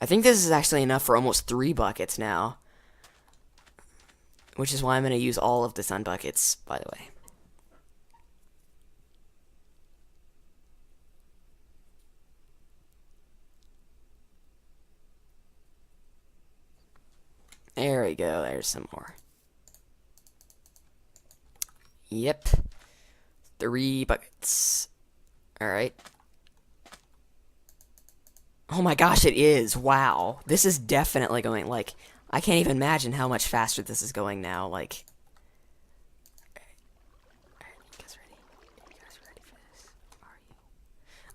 I think this is actually enough for almost 3 buckets now. Which is why I'm going to use all of the sun buckets, by the way. There we go, there's some more. Yep. 3 buckets. Alright. Oh my gosh, it is. Wow. This is definitely going, like, I can't even imagine how much faster this is going now, like. You guys ready? You guys ready for this? Are you?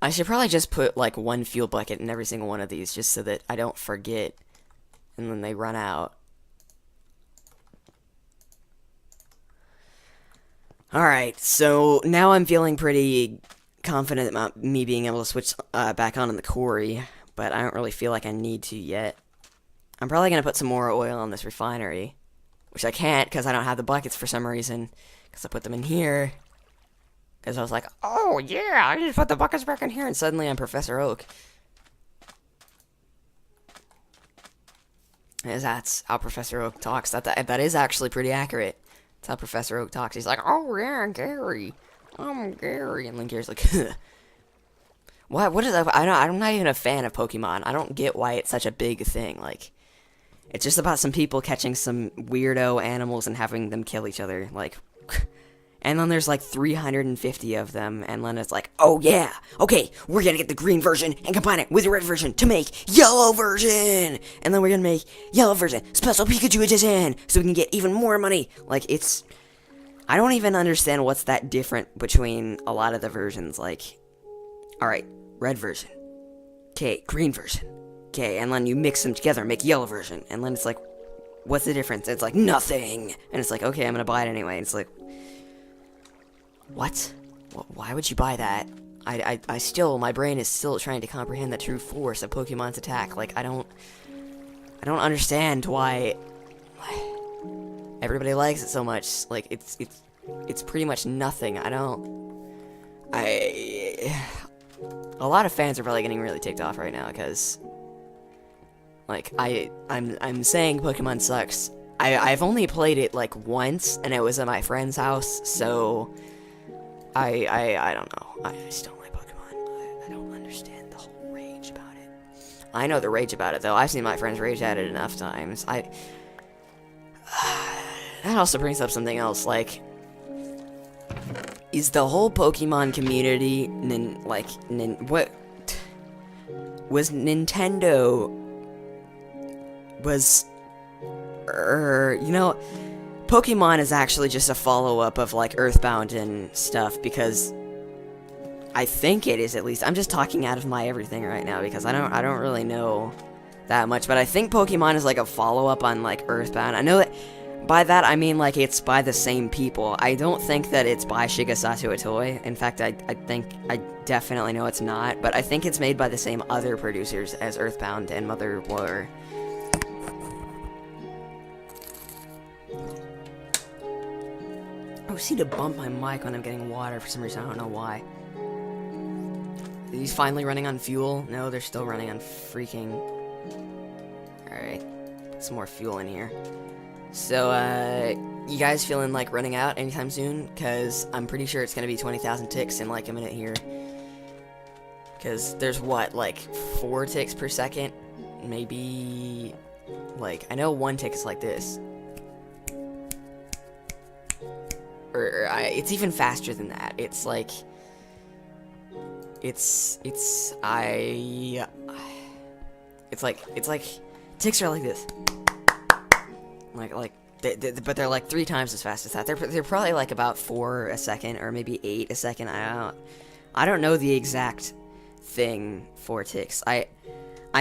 I should probably just put, like, 1 fuel bucket in every single one of these, just so that I don't forget, and then they run out. Alright, so now I'm feeling pretty confident about me being able to switch back on in the quarry, but I don't really feel like I need to yet. I'm probably going to put some more oil on this refinery, which I can't because I don't have the buckets for some reason, because I put them in here, because I was like, oh yeah, I just put the buckets back in here, and suddenly I'm Professor Oak. And that's how Professor Oak talks. That is actually pretty accurate. That's how Professor Oak talks. He's like, oh yeah, Gary. I'm Gary. And then Gary's like, what is that? I'm not even a fan of Pokemon. I don't get why it's such a big thing. Like, it's just about some people catching some weirdo animals and having them kill each other. Like, and then there's like 350 of them, and then it's like, oh yeah, okay, we're gonna get the green version and combine it with the red version to make yellow version, and then we're gonna make yellow version special Pikachu edition, so we can get even more money. Like, I don't even understand what's that different between a lot of the versions. Like, alright, red version, okay, green version, okay, and then you mix them together and make yellow version, and then it's like, what's the difference? It's like, nothing, and it's like, okay, I'm gonna buy it anyway, and it's like, what? Why would you buy that? My brain is still trying to comprehend the true force of Pokemon's attack. Like, I don't understand why everybody likes it so much. Like, it's pretty much nothing. A lot of fans are probably getting really ticked off right now, because, like, I'm saying Pokemon sucks. I've only played it, like, once, and it was at my friend's house, so I don't know. I just don't like Pokemon. I don't understand the whole rage about it. I know the rage about it, though. I've seen my friends rage at it enough times. That also brings up something else, like, is the whole Pokemon community, what was Nintendo, you know, Pokemon is actually just a follow-up of, like, Earthbound and stuff, because I think it is, at least. I'm just talking out of my everything right now, because I don't really know that much, but I think Pokemon is, like, a follow-up on, like, Earthbound. I know that, by that, I mean, like, it's by the same people. I don't think that it's by Shigesato Itoi. In fact, I definitely know it's not, but I think it's made by the same other producers as Earthbound and Mother were. I seem to bump my mic when I'm getting water for some reason. I don't know why. Are these finally running on fuel? No, they're still running on freaking... Alright. Some more fuel in here. So, you guys feeling like running out anytime soon? Because I'm pretty sure it's going to be 20,000 ticks in like a minute here. Because there's what, like 4 ticks per second? Maybe... Like, I know 1 tick is like this. It's even faster than that. It's like... It's like... Ticks are like this. But they're like 3 times as fast as that. They're probably like about 4 a second, or maybe 8 a second. I don't know the exact thing for ticks. I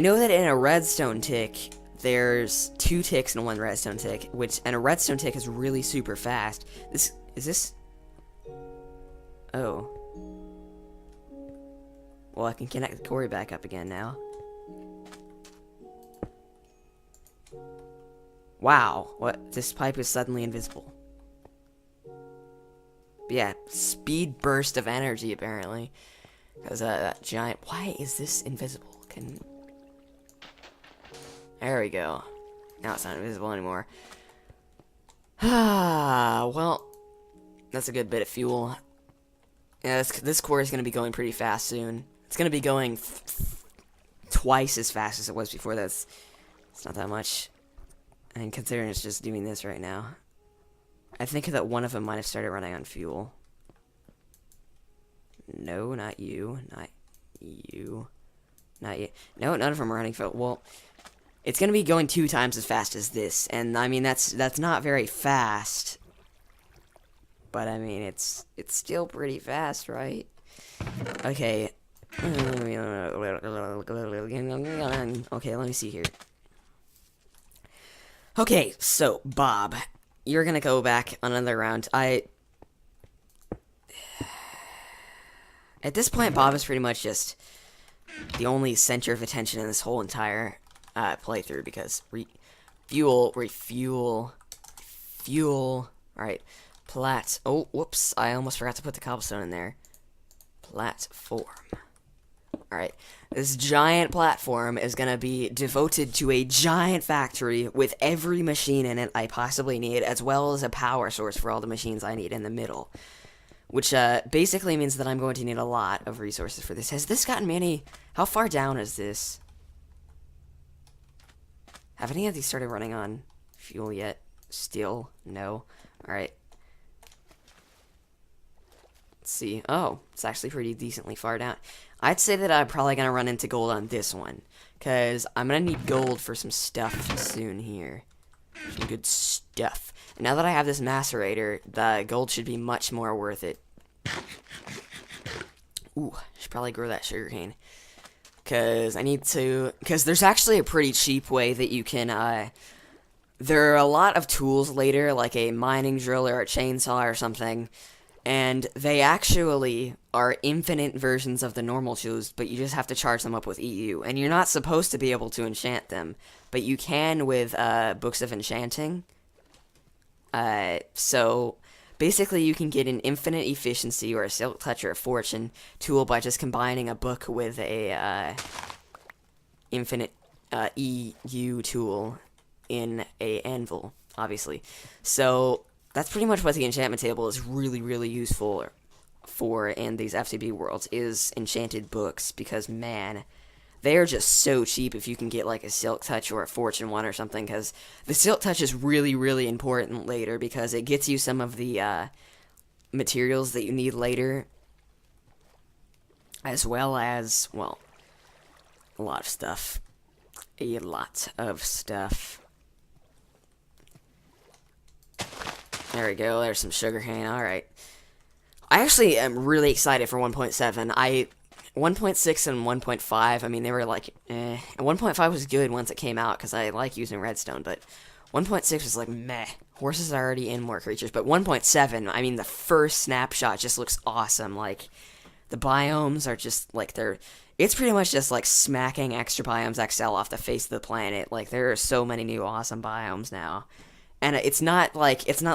know that in a redstone tick, there's 2 ticks in 1 redstone tick, and a redstone tick is really super fast. Is this? Oh. Well, I can connect the quarry back up again now. Wow, what? This pipe is suddenly invisible. But yeah, speed burst of energy, apparently. Because that giant... Why is this invisible? There we go. Now it's not invisible anymore. Ah, well, that's a good bit of fuel. Yeah, this core is going to be going pretty fast soon. It's going to be going twice as fast as it was before. It's not that much. And considering it's just doing this right now. I think that one of them might have started running on fuel. No, not you. Not you. Not you. No, none of them are running fuel. Well, it's going to be going 2 times as fast as this. And, I mean, that's not very fast. But, I mean, it's still pretty fast, right? Okay. Okay, let me see here. Okay, so, Bob, you're gonna go back on another round. At this point, Bob is pretty much just the only center of attention in this whole entire playthrough, because refuel. Alright, oh, whoops, I almost forgot to put the cobblestone in there. Platform. Alright, this giant platform is going to be devoted to a giant factory with every machine in it I possibly need, as well as a power source for all the machines I need in the middle. Which basically means that I'm going to need a lot of resources for this. Has this gotten me any... How far down is this? Have any of these started running on fuel yet? Still? No? Alright. Let's see. Oh, it's actually pretty decently far down. I'd say that I'm probably going to run into gold on this one, because I'm going to need gold for some stuff soon here. Some good stuff. And now that I have this macerator, the gold should be much more worth it. Ooh, I should probably grow that sugarcane. Because there's actually a pretty cheap way that you can, there are a lot of tools later, like a mining drill or a chainsaw or something, and they actually are infinite versions of the normal tools, but you just have to charge them up with EU. And you're not supposed to be able to enchant them, but you can with books of enchanting. So basically you can get an infinite efficiency or a silk touch or a fortune tool by just combining a book with a infinite EU tool in a anvil, obviously. So that's pretty much what the enchantment table is really, really useful for in these FTB worlds, is enchanted books, because, man, they're just so cheap if you can get, like, a Silk Touch or a Fortune one or something, because the Silk Touch is really, really important later, because it gets you some of the materials that you need later, as well as, well, a lot of stuff. A lot of stuff. There we go, there's some sugarcane, alright. I actually am really excited for 1.7. 1.6 and 1.5, I mean, they were like, eh. And 1.5 was good once it came out, because I like using redstone, but 1.6 was like, meh. Horses are already in more creatures, but 1.7, I mean, the first snapshot just looks awesome. Like, the biomes are just, like, it's pretty much just, like, smacking extra biomes XL off the face of the planet. Like, there are so many new awesome biomes now. And it's not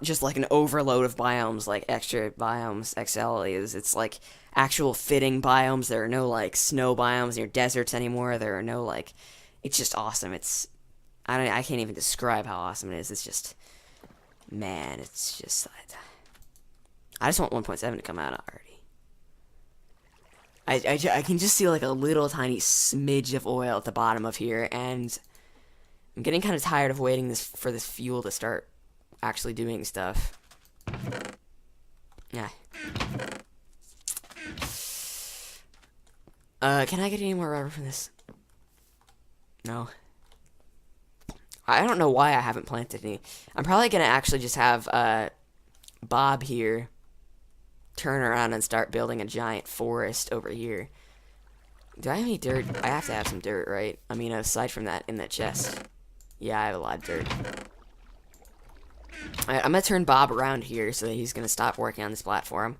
just like an overload of biomes like extra biomes XL is. It's like actual fitting biomes. There are no like snow biomes near deserts anymore. There are no like, it's just awesome. I can't even describe how awesome it is. It's just, man, it's just, I just want 1.7 to come out already. I can just see like a little tiny smidge of oil at the bottom of here, and I'm getting kind of tired of waiting for this fuel to start actually doing stuff. Yeah. Can I get any more rubber from this? No. I don't know why I haven't planted any. I'm probably gonna actually just have, Bob here turn around and start building a giant forest over here. Do I have any dirt? I have to have some dirt, right? I mean, aside from that, in that chest. Yeah, I have a lot of dirt. Alright, I'm gonna turn Bob around here so that he's gonna stop working on this platform.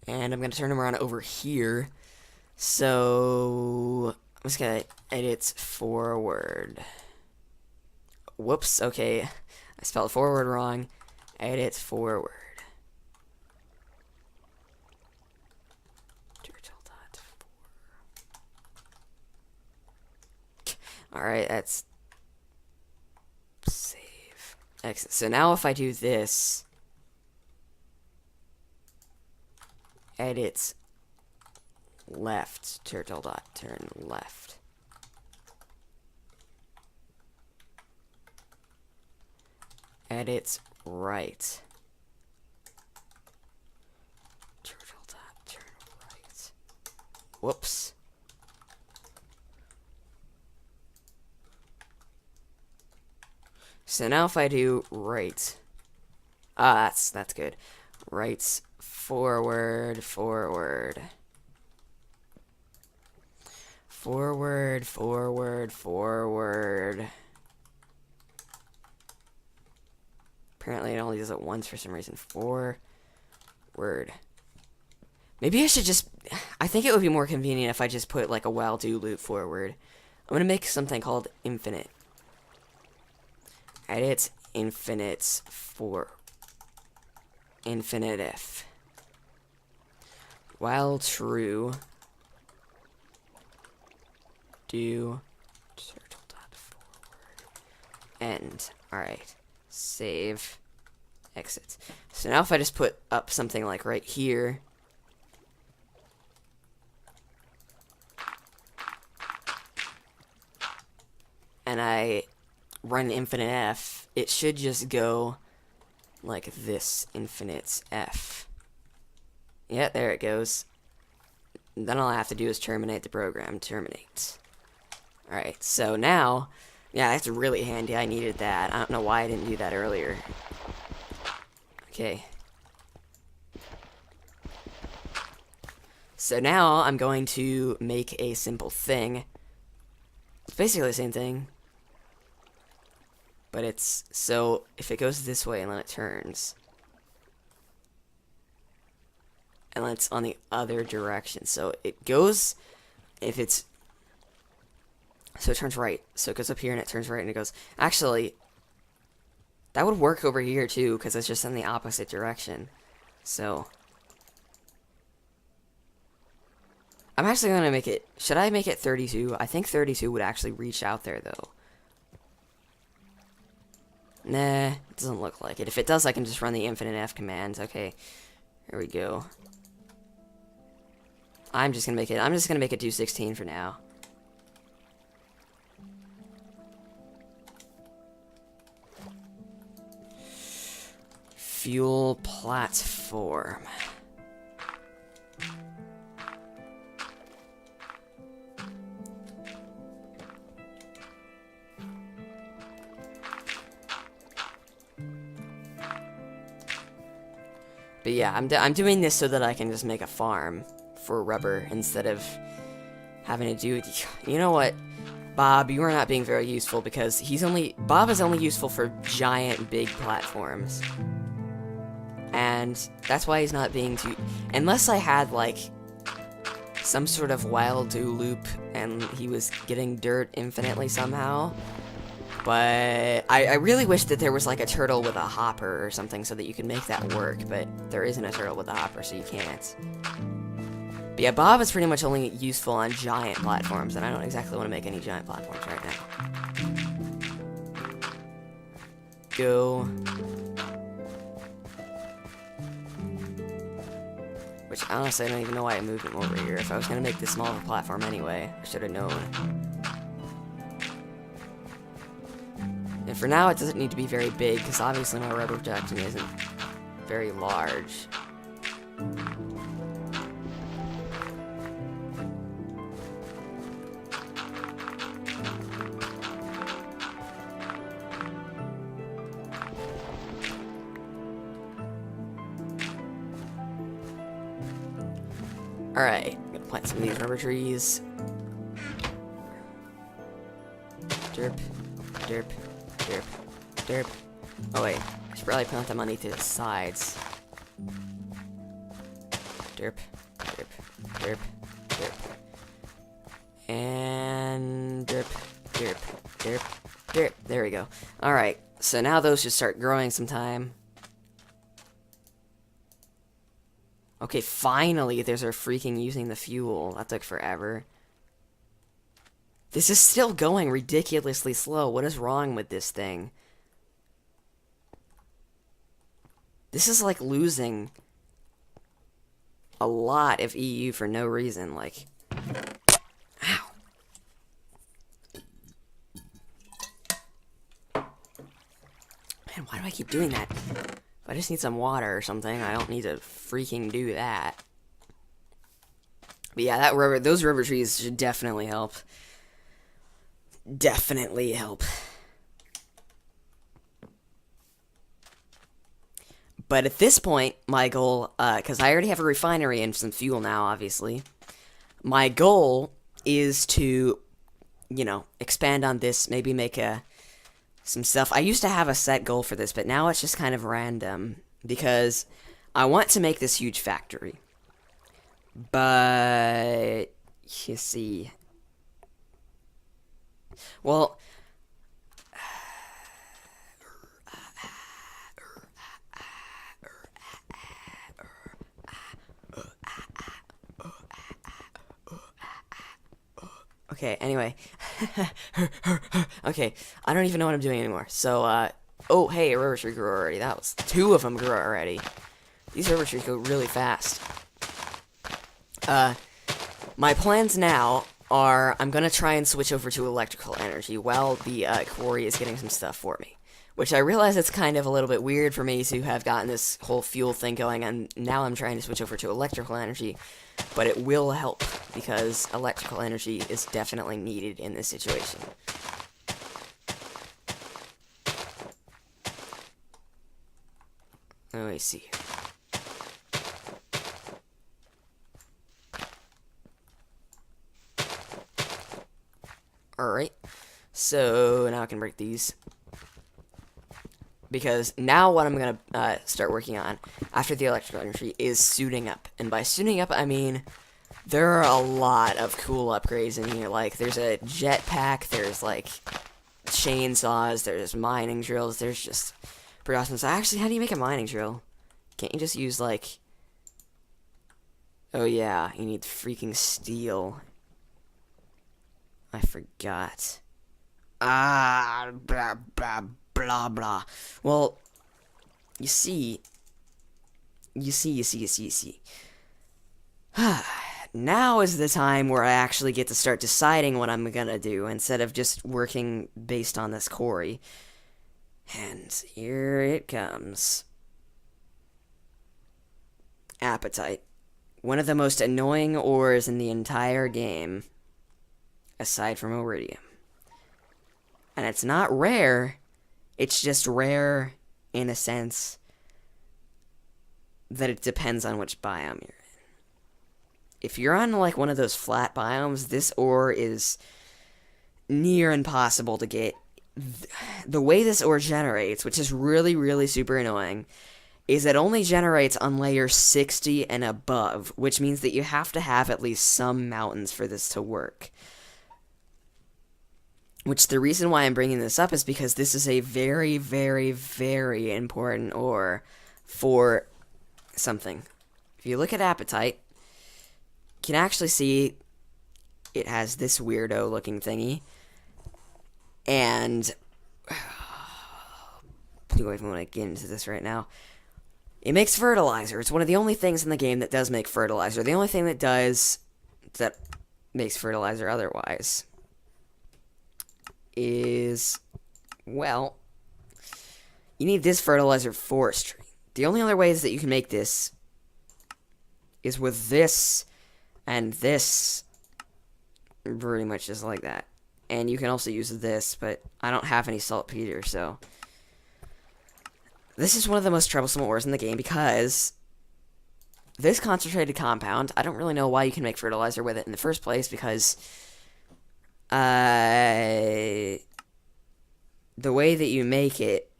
And I'm gonna turn him around over here. So I'm just gonna edit forward. Whoops, okay. I spelled forward wrong. Edit forward. Alright, that's exit. So now if I do this, edit left, turtle dot turn left. Edit right. Turtle dot turn right. Whoops. So now if I do right, that's good. Right, forward, forward. Forward, forward, forward. Apparently it only does it once for some reason. Forward. Maybe I should just, I think it would be more convenient if I just put like a while do loop forward. I'm gonna make something called infinite. Edit infinite for infinite if. While true, do turtle dot forward end. Alright. Save. Exit. So now if I just put up something like right here, and I run infinite F, it should just go like this, infinite F. Yeah, there it goes. Then all I have to do is terminate the program. Terminate. Alright, so now, yeah, that's really handy. I needed that. I don't know why I didn't do that earlier. Okay. So now I'm going to make a simple thing. It's basically the same thing. But it's, so, if it goes this way and then it turns. And then it's on the other direction. So it goes, if it's, so it turns right. So it goes up here and it turns right and it goes, actually, that would work over here too, because it's just in the opposite direction. So, I'm actually going to make it, should I make it 32? I think 32 would actually reach out there though. Nah, it doesn't look like it. If it does, I can just run the infinite F command. Okay, here we go. I'm just gonna make it 216 for now. Fuel platform. But yeah, I'm doing this so that I can just make a farm for rubber instead of having to do. You know what, Bob? You are not being very useful because Bob is only useful for giant, big platforms, and that's why he's not being too. Unless I had like some sort of while do loop and he was getting dirt infinitely somehow. But I really wish that there was like a turtle with a hopper or something so that you could make that work, but there isn't a turtle with a hopper, so you can't. But yeah, Bob is pretty much only useful on giant platforms, and I don't exactly want to make any giant platforms right now. Go. Which, honestly, I don't even know why I moved him over here. If I was going to make this small of a platform anyway, I should have known. And for now, it doesn't need to be very big, because obviously my rubber protection isn't very large. Alright, I'm gonna plant some of these rubber trees. Derp, derp. Derp. Derp. Oh wait, I should probably plant them on each of the sides. Derp. Derp. Derp. Derp. And derp. Derp. Derp. Derp. There we go. Alright, so now those should start growing sometime. Okay, finally there's our freaking using the fuel. That took forever. This is still going ridiculously slow. What is wrong with this thing? This is like losing a lot of EU for no reason, like... Ow. Man, why do I keep doing that? If I just need some water or something, I don't need to freaking do that. But yeah, those rubber trees should definitely help. Definitely help. But at this point, my goal, because I already have a refinery and some fuel now, obviously, my goal is to, you know, expand on this, maybe make some stuff. I used to have a set goal for this, but now it's just kind of random, because I want to make this huge factory. But, you see, well... Okay, anyway. Okay, I don't even know what I'm doing anymore. So, oh, hey, a rubber tree grew already. That was 2 of them grew already. These rubber trees go really fast. My plans now are I'm gonna try and switch over to electrical energy while the, quarry is getting some stuff for me. Which I realize it's kind of a little bit weird for me to have gotten this whole fuel thing going, and now I'm trying to switch over to electrical energy, but it will help, because electrical energy is definitely needed in this situation. Let me see. Alright, so now I can break these. Because now what I'm going to start working on after the electrical energy is suiting up. And by suiting up, I mean there are a lot of cool upgrades in here. Like, there's a jetpack, there's, like, chainsaws, there's mining drills, there's just pretty awesome. So actually, how do you make a mining drill? Can't you just use, like... Oh, yeah, you need freaking steel. I forgot. Ah, blah, blah, blah, blah. Well, you see. Now is the time where I actually get to start deciding what I'm gonna do, instead of just working based on this quarry. And here it comes. Apatite. One of the most annoying ores in the entire game, aside from iridium. And it's not rare, it's just rare in a sense that it depends on which biome you're in. If you're on, like, one of those flat biomes, this ore is near impossible to get. The way this ore generates, which is really, really super annoying, is it only generates on layer 60 and above, which means that you have to have at least some mountains for this to work. Which, the reason why I'm bringing this up is because this is a very, very, very important ore for something. If you look at apatite, you can actually see it has this weirdo looking thingy. And I don't even want to get into this right now. It makes fertilizer. It's one of the only things in the game that does make fertilizer. The only thing that makes fertilizer otherwise is, well, you need this fertilizer forestry. The only other ways that you can make this is with this and this, pretty much just like that. And you can also use this, but I don't have any saltpeter, so this is one of the most troublesome ores in the game, because this concentrated compound, I don't really know why you can make fertilizer with it in the first place, because the way that you make it,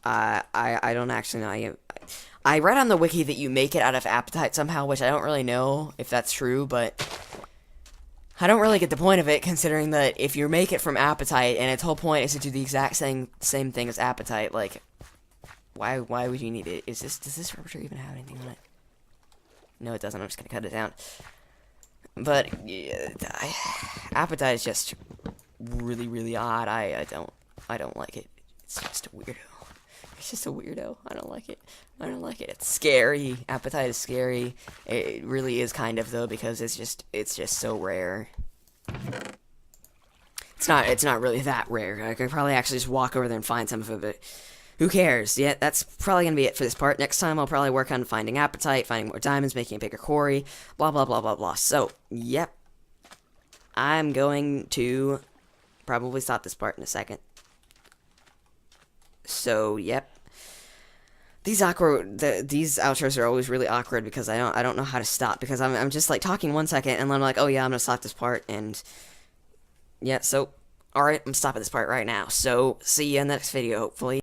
I don't actually know. I read on the wiki that you make it out of apatite somehow, which I don't really know if that's true, but I don't really get the point of it, considering that if you make it from apatite, and its whole point is to do the exact same thing as apatite, like, why would you need it? Does this rubber tree even have anything on it? No, it doesn't. I'm just gonna cut it down. But yeah, apatite is just really, really odd. I don't like it. It's just a weirdo. He's just a weirdo. I don't like it. I don't like it. It's scary. Appetite is scary. It really is kind of though, because it's just so rare. It's not really that rare. I could probably actually just walk over there and find some of it, but who cares? Yeah, that's probably gonna be it for this part. Next time I'll probably work on finding appetite, finding more diamonds, making a bigger quarry, blah blah blah blah blah. So, yep. I'm going to probably stop this part in a second. So, yep. These outros are always really awkward because I don't know how to stop, because I'm just like talking 1 second and then I'm like, oh yeah, I'm gonna stop this part, and yeah, so alright, I'm stopping this part right now. So see you in the next video, hopefully.